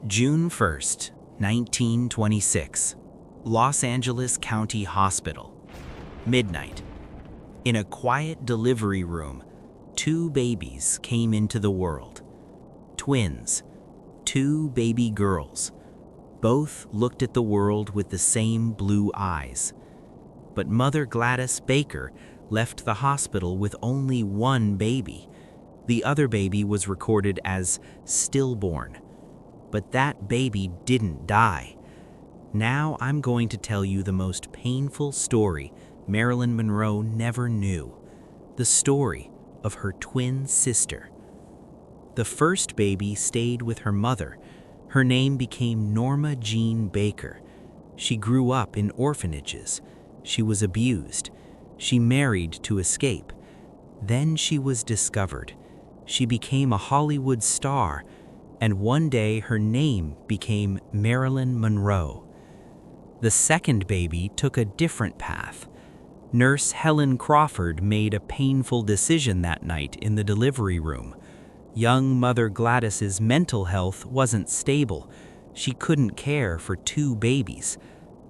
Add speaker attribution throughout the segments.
Speaker 1: June 1st, 1926, Los Angeles County Hospital. Midnight. In a quiet delivery room, two babies came into the world. Twins, two baby girls. Both looked at the world with the same blue eyes. But Mother Gladys Baker left the hospital with only one baby. The other baby was recorded as stillborn. But that baby didn't die. Now I'm going to tell you the most painful story Marilyn Monroe never knew. The story of her twin sister. The first baby stayed with her mother. Her name became Norma Jeane Baker. She grew up in orphanages. She was abused. She married to escape. Then she was discovered. She became a Hollywood star, and one day her name became Marilyn Monroe. The second baby took a different path. Nurse Helen Crawford made a painful decision that night in the delivery room. Young Mother Gladys's mental health wasn't stable. She couldn't care for two babies.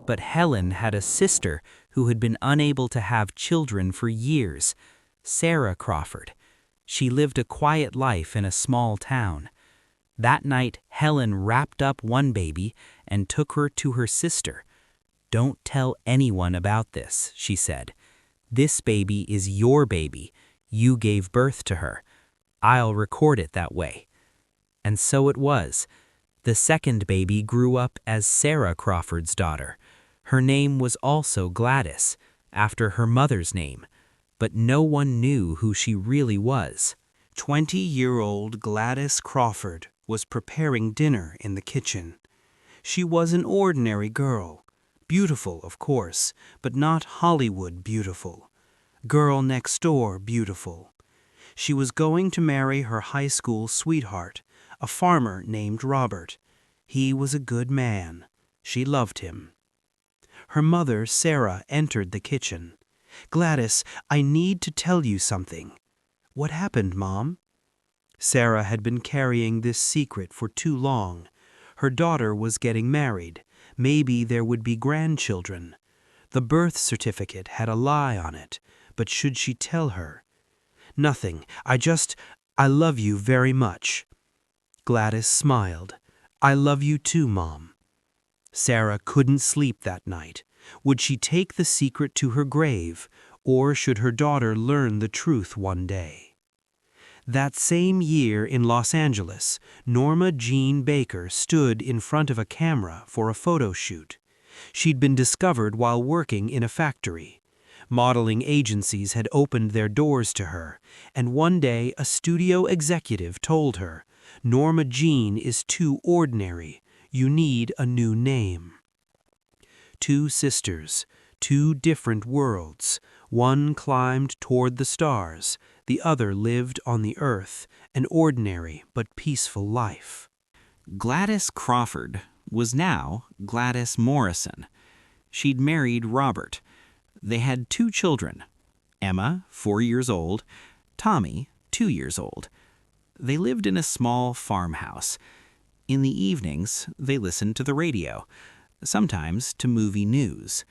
Speaker 1: But Helen had a sister who had been unable to have children for years, Sarah Crawford. She lived a quiet life in a small town. That night, Helen wrapped up one baby and took her to her sister. "Don't tell anyone about this," she said. "This baby is your baby. You gave birth to her. I'll record it that way." And so it was. The second baby grew up as Sarah Crawford's daughter. Her name was also Gladys, after her mother's name, but no one knew who she really was. 20-year-old Gladys Crawford was preparing dinner in the kitchen. She was an ordinary girl, beautiful, of course, but not Hollywood beautiful. Girl next door beautiful. She was going to marry her high school sweetheart, a farmer named Robert. He was a good man. She loved him. Her mother, Sarah, entered the kitchen. "Gladys, I need to tell you something." "What happened, Mom?" Sarah had been carrying this secret for too long. Her daughter was getting married. Maybe there would be grandchildren. The birth certificate had a lie on it, but should she tell her? "Nothing. I love you very much." Gladys smiled. "I love you too, Mom." Sarah couldn't sleep that night. Would she take the secret to her grave, or should her daughter learn the truth one day? That same year in Los Angeles, Norma Jeane Baker stood in front of a camera for a photo shoot. She'd been discovered while working in a factory. Modeling agencies had opened their doors to her, and one day a studio executive told her, "Norma Jeane is too ordinary. You need a new name." Two sisters, two different worlds. One climbed toward the stars. The other lived on the earth, an ordinary but peaceful life.
Speaker 2: Gladys Crawford was now Gladys Morrison. She'd married Robert. They had two children, Emma, 4 years old, Tommy, 2 years old. They lived in a small farmhouse. In the evenings, they listened to the radio, sometimes to movie news.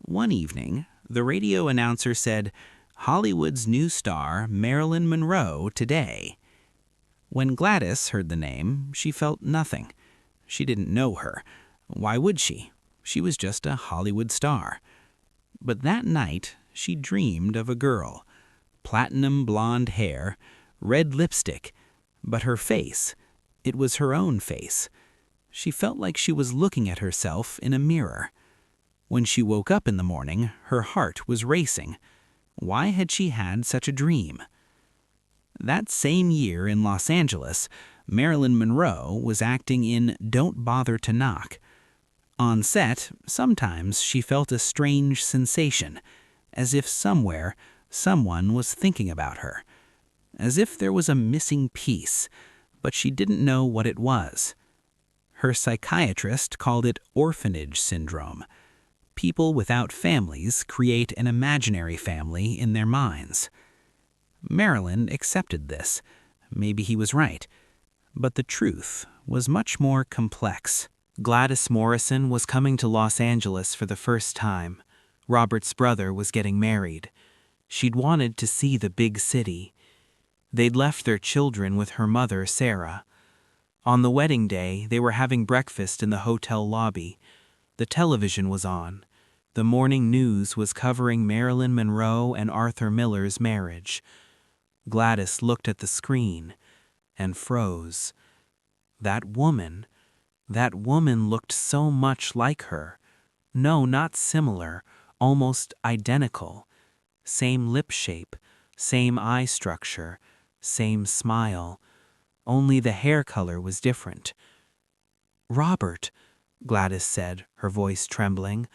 Speaker 2: One evening, the radio announcer said, "Hollywood's new star, Marilyn Monroe, today." When Gladys heard the name, she felt nothing. She didn't know her. Why would she? She was just a Hollywood star. But that night, she dreamed of a girl. Platinum blonde hair, red lipstick, but her face, it was her own face. She felt like she was looking at herself in a mirror. When she woke up in the morning, her heart was racing. Why had she had such a dream? That same year in Los Angeles, Marilyn Monroe was acting in Don't Bother to Knock. On set, sometimes she felt a strange sensation, as if somewhere, someone was thinking about her. As if there was a missing piece, but she didn't know what it was. Her psychiatrist called it orphanage syndrome. People without families create an imaginary family in their minds. Marilyn accepted this. Maybe he was right. But the truth was much more complex. Gladys Morrison was coming to Los Angeles for the first time. Robert's brother was getting married. She'd wanted to see the big city. They'd left their children with her mother, Sarah. On the wedding day, they were having breakfast in the hotel lobby. The television was on. The morning news was covering Marilyn Monroe and Arthur Miller's marriage. Gladys looked at the screen and froze. That woman looked so much like her. No, not similar, almost identical. Same lip shape, same eye structure, same smile. Only the hair color was different. "Robert," Gladys said, her voice trembling,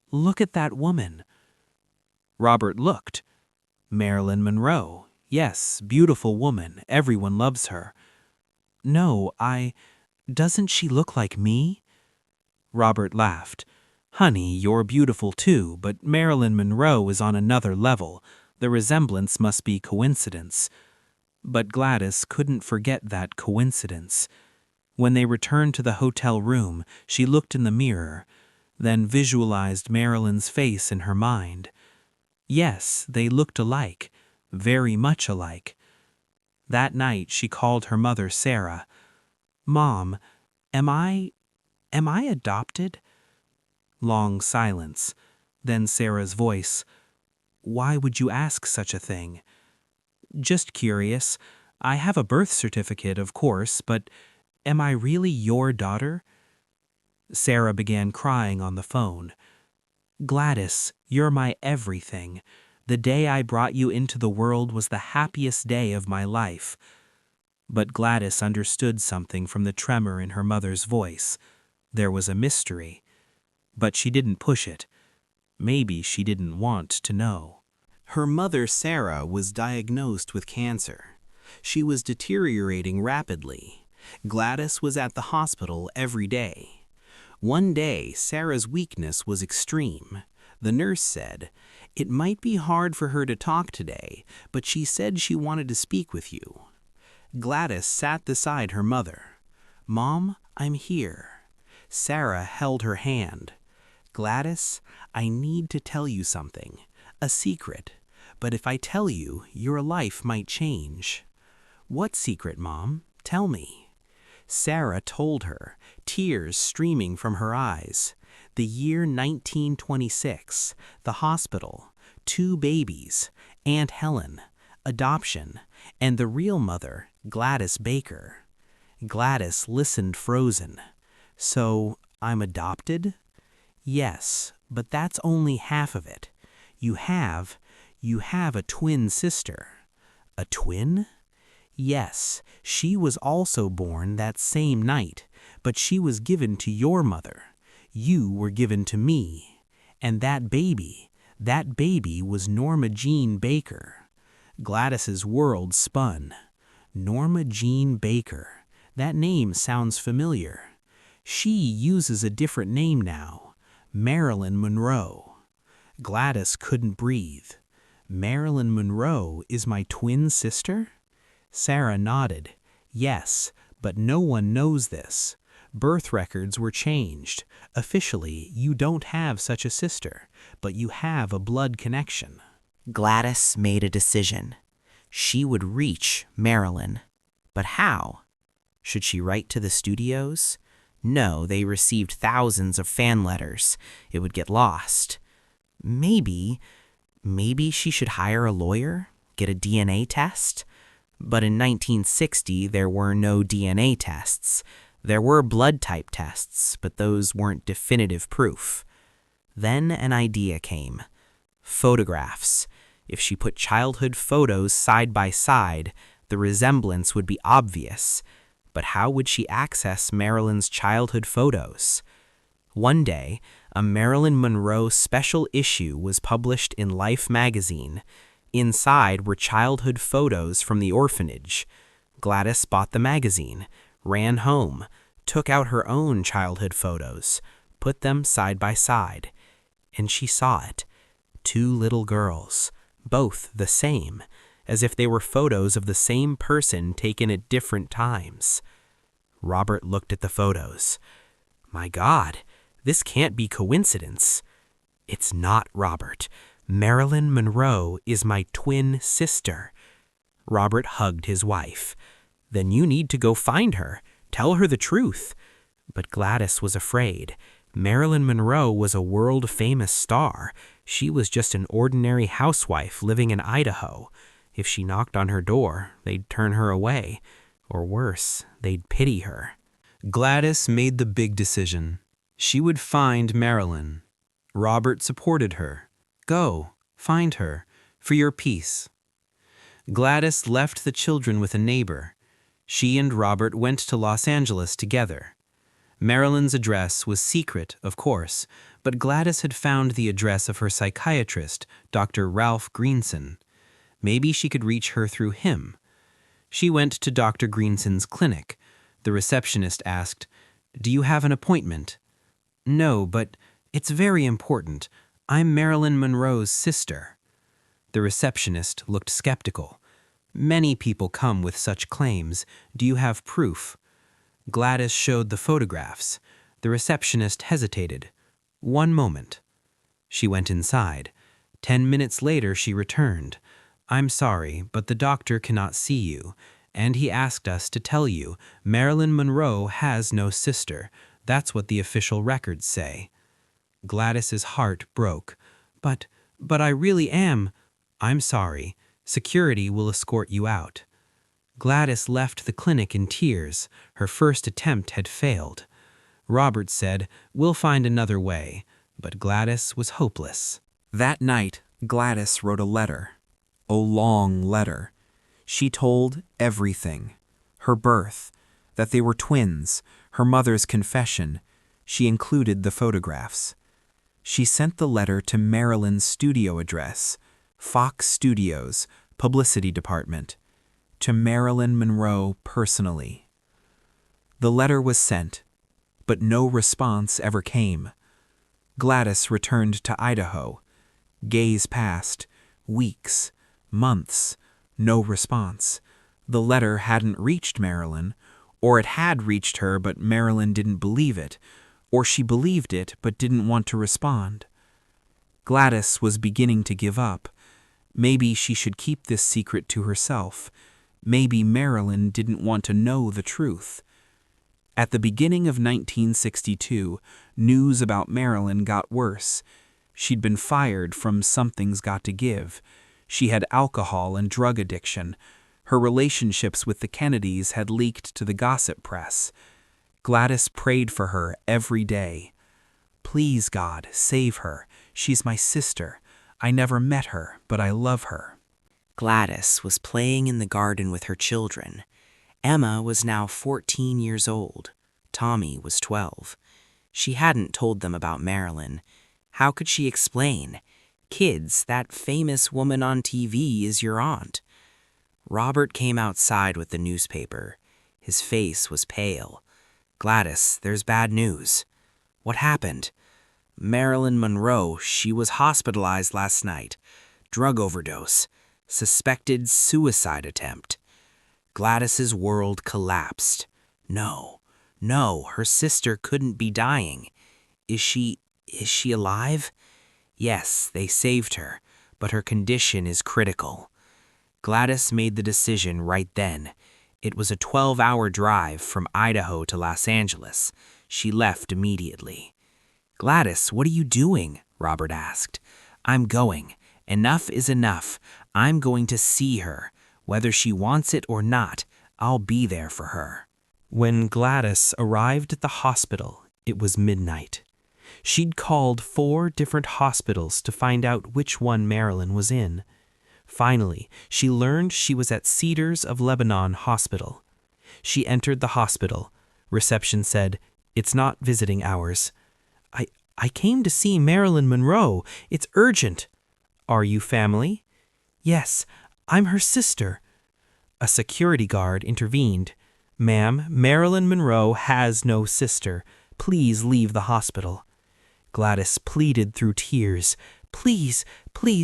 Speaker 2: "look at that woman." Robert looked. Marilyn Monroe. Yes, beautiful woman. Everyone loves her. "No, doesn't she look like me?" Robert laughed. "Honey, you're beautiful too, but Marilyn Monroe is on another level. The resemblance must be coincidence." But Gladys couldn't forget that coincidence. When they returned to the hotel room, she looked in the mirror, then visualized Marilyn's face in her mind. Yes, they looked alike, very much alike. That night she called her mother, Sarah. "Mom, am I adopted?" Long silence. Then Sarah's voice. "Why would you ask such a thing?" "Just curious. I have a birth certificate, of course, but am I really your daughter?" Sarah began crying on the phone. "Gladys, you're my everything. The day I brought you into the world was the happiest day of my life." But Gladys understood something from the tremor in her mother's voice. There was a mystery. But she didn't push it. Maybe she didn't want to know. Her mother, Sarah, was diagnosed with cancer. She was deteriorating rapidly. Gladys was at the hospital every day. One day, Sarah's weakness was extreme. The nurse said, "It might be hard for her to talk today, but she said she wanted to speak with you." Gladys sat beside her mother. "Mom, I'm here." Sarah held her hand. "Gladys, I need to tell you something. A secret. But if I tell you, your life might change." "What secret, Mom? Tell me." Sarah told her, tears streaming from her eyes. The year 1926, the hospital, 2 babies, Aunt Helen, adoption, and the real mother, Gladys Baker. Gladys listened frozen. "So, I'm adopted?" "Yes, but that's only half of it. You have a twin sister." "A twin?" "Yes, she was also born that same night, but she was given to your mother. You were given to me. And that baby was Norma Jeane Baker." Gladys's world spun. Norma Jeane Baker. That name sounds familiar. She uses a different name now. Marilyn Monroe. Gladys couldn't breathe. "Marilyn Monroe is my twin sister?" Sarah nodded. "Yes, but no one knows this. Birth records were changed. Officially, you don't have such a sister, but you have a blood connection."
Speaker 1: Gladys made a decision. She would reach Marilyn. But how? Should she write to the studios? No, they received thousands of fan letters. It would get lost. Maybe she should hire a lawyer, get a DNA test? But in 1960, there were no DNA tests. There were blood type tests, but those weren't definitive proof. Then an idea came. Photographs. If she put childhood photos side by side, the resemblance would be obvious. But how would she access Marilyn's childhood photos? One day, a Marilyn Monroe special issue was published in Life magazine. Inside were childhood photos from the orphanage. Gladys bought the magazine, ran home, took out her own childhood photos, put them side by side. And she saw it. 2 little girls, both the same, as if they were photos of the same person taken at different times.
Speaker 3: Robert looked at the photos. My God, this can't be coincidence. It's not, Robert. Marilyn Monroe is my twin sister. Robert hugged his wife. Then you need to go find her. Tell her the truth. But Gladys was afraid. Marilyn Monroe was a world-famous star. She was just an ordinary housewife living in Idaho. If she knocked on her door, they'd turn her away. Or worse, they'd pity her.
Speaker 2: Gladys made the big decision. She would find Marilyn. Robert supported her. Go, find her, for your peace. Gladys left the children with a neighbor. She and Robert went to Los Angeles together. Marilyn's address was secret, of course, but Gladys had found the address of her psychiatrist, Dr. Ralph Greenson. Maybe she could reach her through him. She went to Dr. Greenson's clinic. The receptionist asked, "Do you have an appointment?" "No, but it's very important. I'm Marilyn Monroe's sister." The receptionist looked skeptical. "Many people come with such claims. Do you have proof?" Gladys showed the photographs. The receptionist hesitated. "One moment." She went inside. 10 minutes later she returned. "I'm sorry, but the doctor cannot see you, and he asked us to tell you Marilyn Monroe has no sister. That's what the official records say." Gladys's heart broke. But I really am." "I'm sorry. Security will escort you out." Gladys left the clinic in tears. Her first attempt had failed. Robert said, "We'll find another way," but Gladys was hopeless. That night, Gladys wrote a letter. A long letter. She told everything. Her birth, that they were twins, her mother's confession. She included the photographs. She sent the letter to Marilyn's studio address, Fox Studios, publicity department, to Marilyn Monroe personally. The letter was sent, but no response ever came. Gladys returned to Idaho. Days passed, weeks, months, no response. The letter hadn't reached Marilyn, or it had reached her but Marilyn didn't believe it, or she believed it but didn't want to respond. Gladys was beginning to give up. Maybe she should keep this secret to herself. Maybe Marilyn didn't want to know the truth. At the beginning of 1962, news about Marilyn got worse. She'd been fired from Something's Got to Give. She had alcohol and drug addiction. Her relationships with the Kennedys had leaked to the gossip press. Gladys prayed for her every day. "Please, God, save her. She's my sister. I never met her, but I love her."
Speaker 1: Gladys was playing in the garden with her children. Emma was now 14 years old. Tommy was 12. She hadn't told them about Marilyn. How could she explain? "Kids, that famous woman on TV is your aunt." Robert came outside with the newspaper. His face was pale. "Gladys, there's bad news." "What happened?" "Marilyn Monroe, she was hospitalized last night. Drug overdose. Suspected suicide attempt." Gladys's world collapsed. No, her sister couldn't be dying. Is she alive?" "Yes, they saved her, but her condition is critical." Gladys made the decision right then. It was a 12-hour drive from Idaho to Los Angeles. She left immediately. "Gladys, what are you doing?" Robert asked. "I'm going. Enough is enough. I'm going to see her. Whether she wants it or not, I'll be there for her."
Speaker 3: When Gladys arrived at the hospital, it was midnight. She'd called 4 different hospitals to find out which one Marilyn was in. Finally, she learned she was at Cedars of Lebanon Hospital. She entered the hospital. Reception said, "It's not visiting hours." I came to see Marilyn Monroe. It's urgent." "Are you family?" "Yes, I'm her sister." A security guard intervened. "Ma'am, Marilyn Monroe has no sister. Please leave the hospital." Gladys pleaded through tears. Please,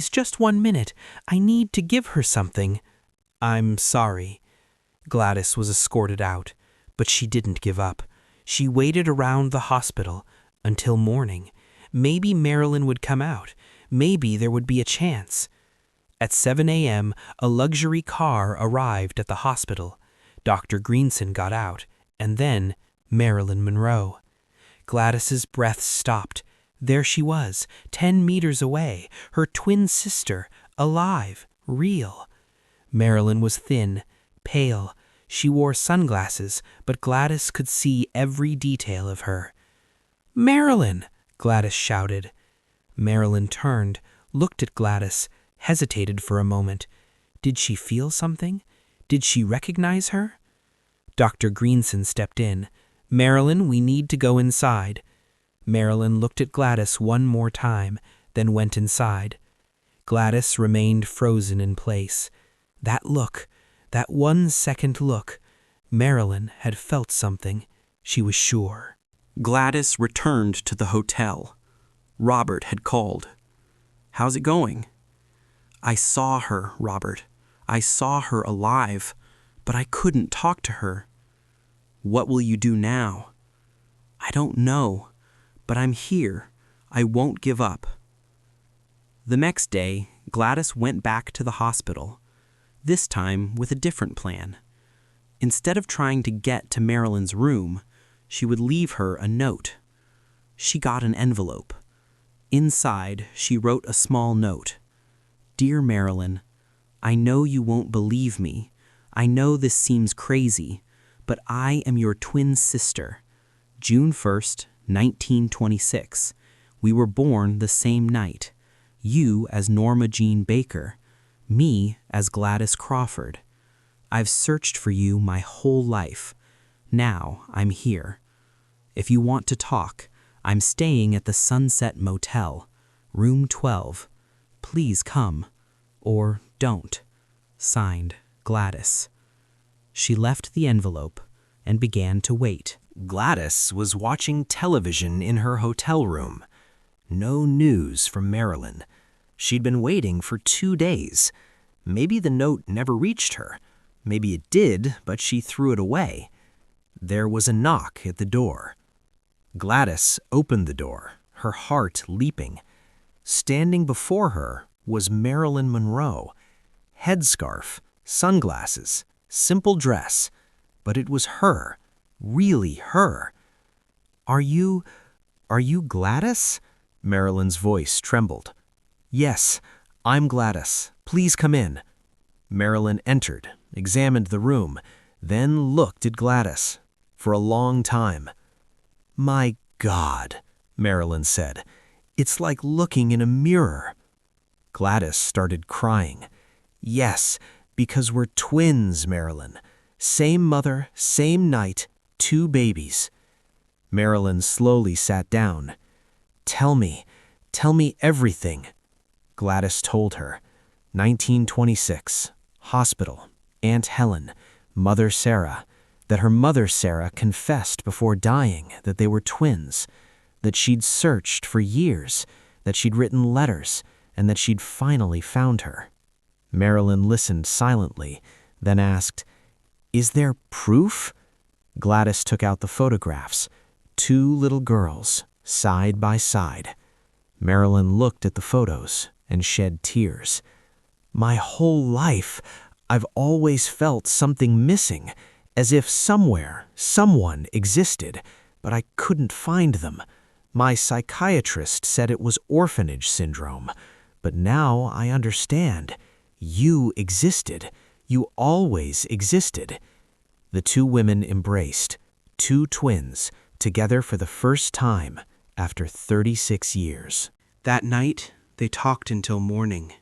Speaker 3: just 1 minute. I need to give her something." "I'm sorry." Gladys was escorted out. But she didn't give up. She waited around the hospital until morning. Maybe Marilyn would come out. Maybe there would be a chance. At 7 a.m., a luxury car arrived at the hospital. Dr. Greenson got out, and then Marilyn Monroe. Gladys's breath stopped. There she was, 10 meters away, her twin sister, alive, real. Marilyn was thin, pale. She wore sunglasses, but Gladys could see every detail of her. "Marilyn!" Gladys shouted. Marilyn turned, looked at Gladys, hesitated for a moment. Did she feel something? Did she recognize her? Dr. Greenson stepped in. "Marilyn, we need to go inside." Marilyn looked at Gladys one more time, then went inside. Gladys remained frozen in place. That look, that 1-second look, Marilyn had felt something, she was sure.
Speaker 2: Gladys returned to the hotel. Robert had called. "How's it going?" "I saw her, Robert. I saw her alive, but I couldn't talk to her." "What will you do now?" "I don't know, but I'm here. I won't give up." The next day, Gladys went back to the hospital, this time with a different plan. Instead of trying to get to Marilyn's room, she would leave her a note. She got an envelope. Inside, she wrote a small note. "Dear Marilyn, I know you won't believe me. I know this seems crazy, but I am your twin sister. June 1st, 1926. We were born the same night. You as Norma Jeane Baker, me as Gladys Crawford. I've searched for you my whole life. Now I'm here. If you want to talk, I'm staying at the Sunset Motel, room 12. Please come, or don't. Signed, Gladys." She left the envelope and began to wait. Gladys was watching television in her hotel room. No news from Marilyn. She'd been waiting for 2 days. Maybe the note never reached her. Maybe it did, but she threw it away. There was a knock at the door. Gladys opened the door, her heart leaping. Standing before her was Marilyn Monroe. Headscarf, sunglasses, simple dress, but it was her, really her. Are you Gladys?" Marilyn's voice trembled. "Yes, I'm Gladys. Please come in." Marilyn entered, examined the room, then looked at Gladys for a long time. "My God," Marilyn said, "it's like looking in a mirror." Gladys started crying. "Yes, because we're twins, Marilyn. Same mother, same night, 2 babies." Marilyn slowly sat down. Tell me everything." Gladys told her. 1926, hospital, Aunt Helen, Mother Sarah, that her mother Sarah confessed before dying that they were twins, that she'd searched for years, that she'd written letters, and that she'd finally found her. Marilyn listened silently, then asked, "Is there proof?" Gladys took out the photographs, 2 little girls, side by side. Marilyn looked at the photos and shed tears. "My whole life, I've always felt something missing, as if somewhere, someone existed, but I couldn't find them. My psychiatrist said it was orphanage syndrome, but now I understand. You existed. You always existed." The 2 women embraced, 2 twins, together for the first time after 36 years. That night, they talked until morning.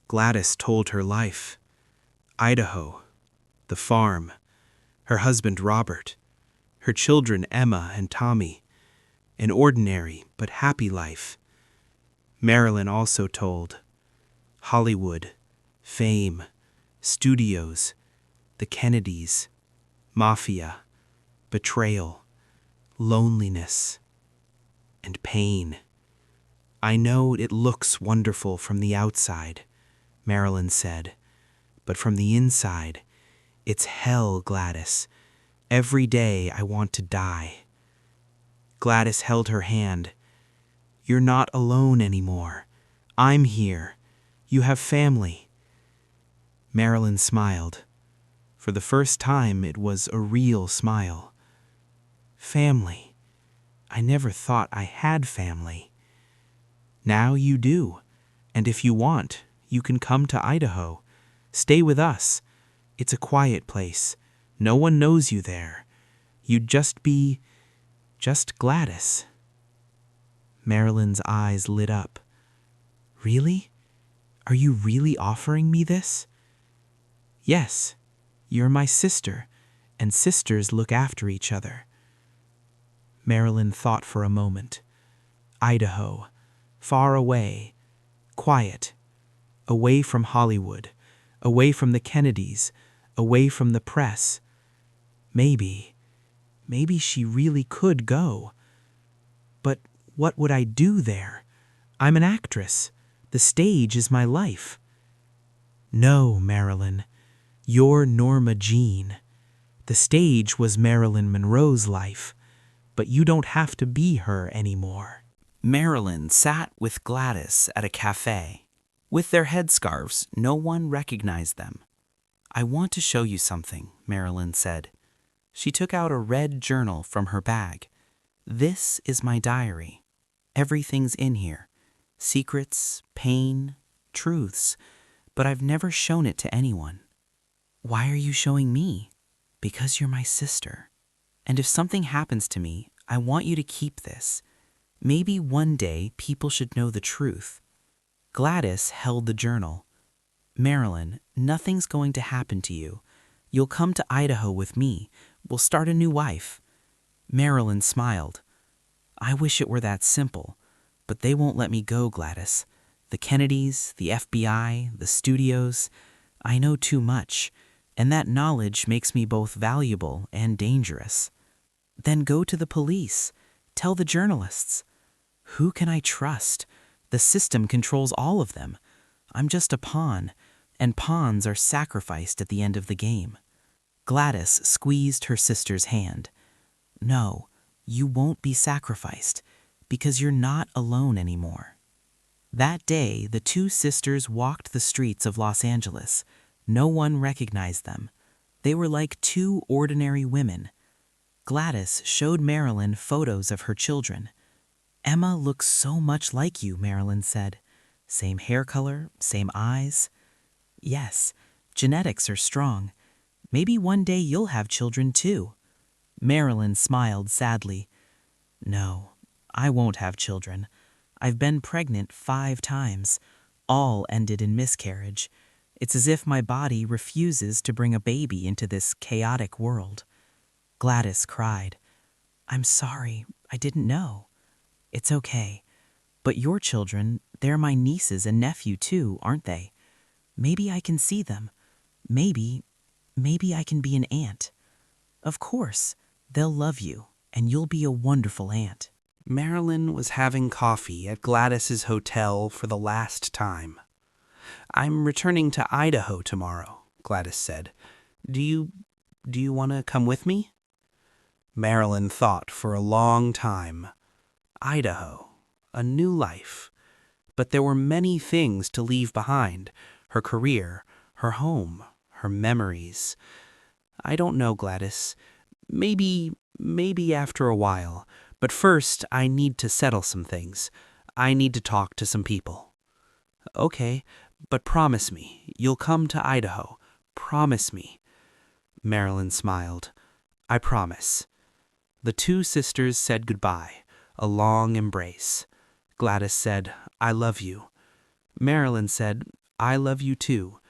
Speaker 2: Gladys told her life. Idaho, the farm, her husband Robert, her children Emma and Tommy, an ordinary but happy life. Marilyn also told Hollywood, fame, studios, the Kennedys, mafia, betrayal, loneliness, and pain. "I know it looks wonderful from the outside," Marilyn said, "but from the inside, it's hell, Gladys.
Speaker 3: Every day I want to die." Gladys held her hand. "You're not alone anymore. I'm here. You have family." Marilyn smiled. For the first time, it was a real smile. "Family. I never thought I had family." "Now you do. And if you want, you can come to Idaho. Stay with us. It's a quiet place. No one knows you there. You'd just be Gladys." Marilyn's eyes lit up. "Really? Are you really offering me this?" "Yes. You're my sister, and sisters look after each other." Marilyn thought for a moment. Idaho, far away, quiet, away from Hollywood, away from the Kennedys, away from the press. Maybe she really could go. But what would I do there? I'm an actress. The stage is my life. "No, Marilyn. You're Norma Jeane. The stage was Marilyn Monroe's life, but you don't have to be her anymore."
Speaker 1: Marilyn sat with Gladys at a cafe. With their headscarves, no one recognized them. "I want to show you something," Marilyn said. She took out a red journal from her bag. "This is my diary. Everything's in here. Secrets, pain, truths, but I've never shown it to anyone." "Why are you showing me?" "Because you're my sister. And if something happens to me, I want you to keep this. Maybe one day people should know the truth." Gladys held the journal. "Marilyn, nothing's going to happen to you. You'll come to Idaho with me. We'll start a new life." Marilyn smiled. "I wish it were that simple, but they won't let me go, Gladys. The Kennedys, the FBI, the studios. I know too much, and that knowledge makes me both valuable and dangerous." "Then go to the police. Tell the journalists." "Who can I trust? The system controls all of them. I'm just a pawn, and pawns are sacrificed at the end of the game." Gladys squeezed her sister's hand. "No, you won't be sacrificed, because you're not alone anymore." That day, the two sisters walked the streets of Los Angeles. No one recognized them. They were like two ordinary women. Gladys showed Marilyn photos of her children. "Emma looks so much like you," Marilyn said. "Same hair color, same eyes." "Yes, genetics are strong. Maybe one day you'll have children too." Marilyn smiled sadly. "No, I won't have children. I've been pregnant 5 times. All ended in miscarriage. It's as if my body refuses to bring a baby into this chaotic world." Gladys cried. "I'm sorry, I didn't know." "It's okay. But your children, they're my nieces and nephew too, aren't they? Maybe I can see them. Maybe I can be an aunt." "Of course. They'll love you, and you'll be a wonderful aunt."
Speaker 3: Marilyn was having coffee at Gladys's hotel for the last time. "I'm returning to Idaho tomorrow," Gladys said. Do you want to come with me?" Marilyn thought for a long time. Idaho, a new life. But there were many things to leave behind: her career, her home, her memories. "I don't know, Gladys. Maybe after a while. But first, I need to settle some things. I need to talk to some people." "Okay, but promise me, you'll come to Idaho. Promise me." Marilyn smiled. "I promise." The two sisters said goodbye, a long embrace. Gladys said, "I love you." Marilyn said, "I love you too."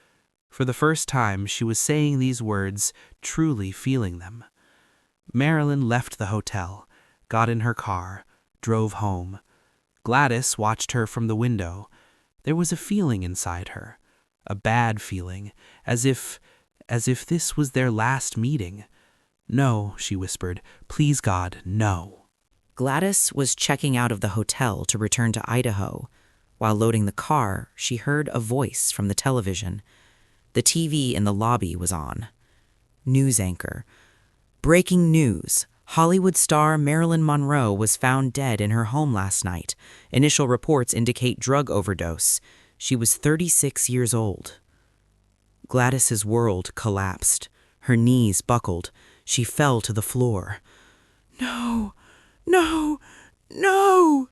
Speaker 3: For the first time, she was saying these words, truly feeling them. Marilyn left the hotel, got in her car, drove home. Gladys watched her from the window. There was a feeling inside her, a bad feeling, as if this was their last meeting. "No," she whispered, "please God, no."
Speaker 1: Gladys was checking out of the hotel to return to Idaho. While loading the car, she heard a voice from the television. The TV in the lobby was on. News anchor.
Speaker 4: Breaking news. Hollywood star Marilyn Monroe was found dead in her home last night. Initial reports indicate drug overdose. She was 36 years old. Gladys's world collapsed. Her knees buckled. She fell to the floor. No, no, no!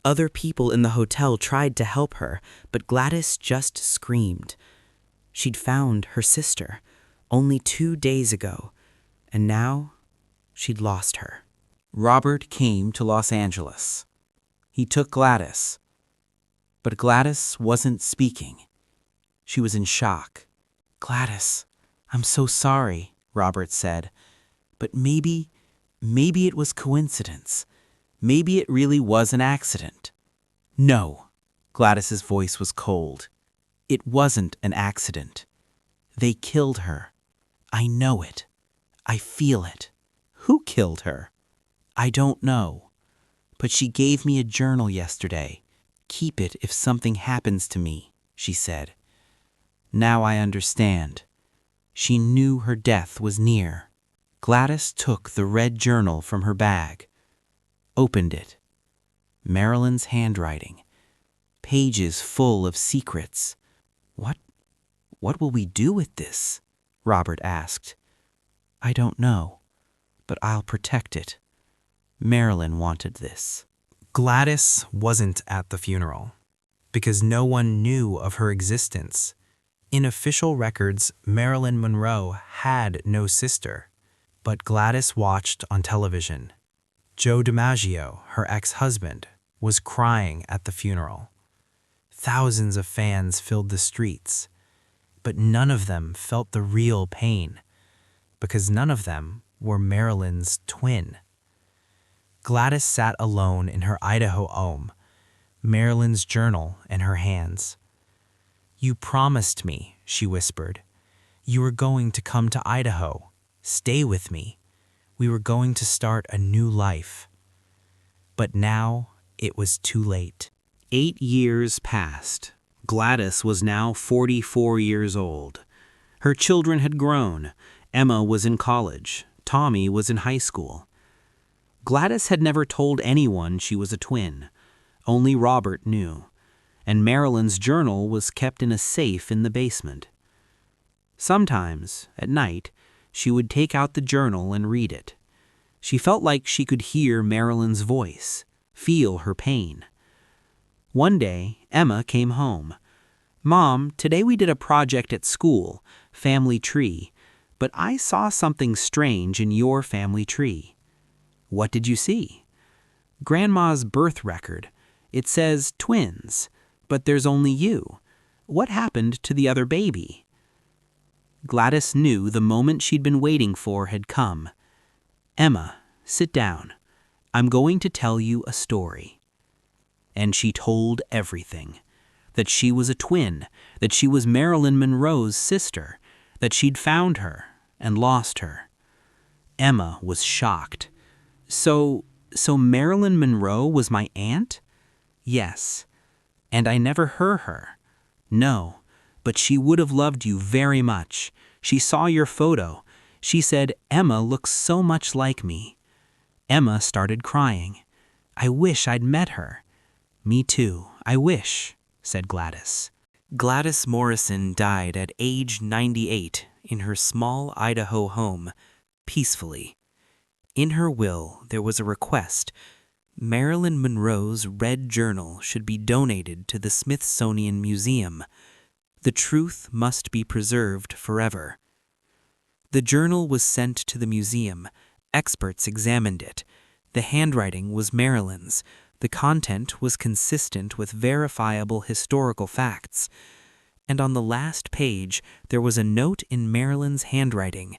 Speaker 4: Other people in the hotel tried to help her, but Gladys just screamed. She'd found her sister only 2 days ago, and now she'd lost her.
Speaker 2: Robert came to Los Angeles. He took Gladys. But Gladys wasn't speaking. She was in shock. "Gladys, I'm so sorry," Robert said. "But maybe it was coincidence. Maybe it really was an accident." "No," Gladys's voice was cold. "It wasn't an accident. They killed her. I know it. I feel it." "Who killed her?" "I don't know. But she gave me a journal yesterday. 'Keep it if something happens to me,' she said. Now I understand. She knew her death was near." Gladys took the red journal from her bag, opened it. Marilyn's handwriting, pages full of secrets. What will we do with this?" Robert asked. "I don't know, but I'll protect it. Marilyn wanted this."
Speaker 3: Gladys wasn't at the funeral because no one knew of her existence. In official records, Marilyn Monroe had no sister, but Gladys watched on television. Joe DiMaggio, her ex-husband, was crying at the funeral. Thousands of fans filled the streets, but none of them felt the real pain because none of them were Marilyn's twin. Gladys sat alone in her Idaho home, Marilyn's journal in her hands. "You promised me," she whispered. "You were going to come to Idaho, stay with me. We were going to start a new life." But now it was too late.
Speaker 2: 8 years passed. Gladys was now 44 years old. Her children had grown. Emma was in college. Tommy was in high school. Gladys had never told anyone she was a twin. Only Robert knew. And Marilyn's journal was kept in a safe in the basement. Sometimes, at night, she would take out the journal and read it. She felt like she could hear Marilyn's voice, feel her pain. One day, Emma came home. "Mom, today we did a project at school, family tree, but I saw something strange in your family tree." "What did you see?" "Grandma's birth record. It says twins, but there's only you. What happened to the other baby?" Gladys knew the moment she'd been waiting for had come. "Emma, sit down. I'm going to tell you a story." And she told everything. That she was a twin, that she was Marilyn Monroe's sister, that she'd found her and lost her. Emma was shocked. So Marilyn Monroe was my aunt?" "Yes. And I never heard her." "No, but she would have loved you very much. She saw your photo. She said, 'Emma looks so much like me.'" Emma started crying. "I wish I'd met her." "Me too, I wish," said Gladys. Gladys Morrison died at age 98 in her small Idaho home, peacefully. In her will, there was a request. Marilyn Monroe's red journal should be donated to the Smithsonian Museum. The truth must be preserved forever. The journal was sent to the museum. Experts examined it. The handwriting was Marilyn's. The content was consistent with verifiable historical facts. And on the last page, there was a note in Marilyn's handwriting.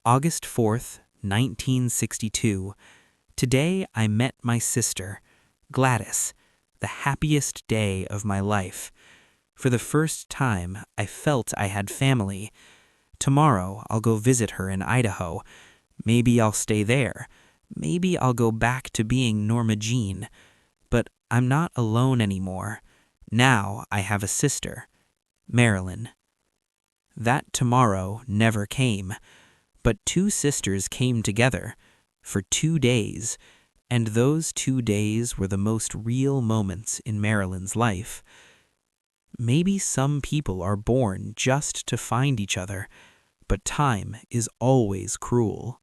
Speaker 2: August 4th, 1962. Today I met my sister, Gladys, the happiest day of my life. For the first time, I felt I had family. Tomorrow I'll go visit her in Idaho. Maybe I'll stay there. Maybe I'll go back to being Norma Jeane. But I'm not alone anymore. Now I have a sister, Marilyn. That tomorrow never came.
Speaker 3: But two sisters came together for 2 days, and those 2 days were the most real moments in Marilyn's life. Maybe some people are born just to find each other, but time is always cruel.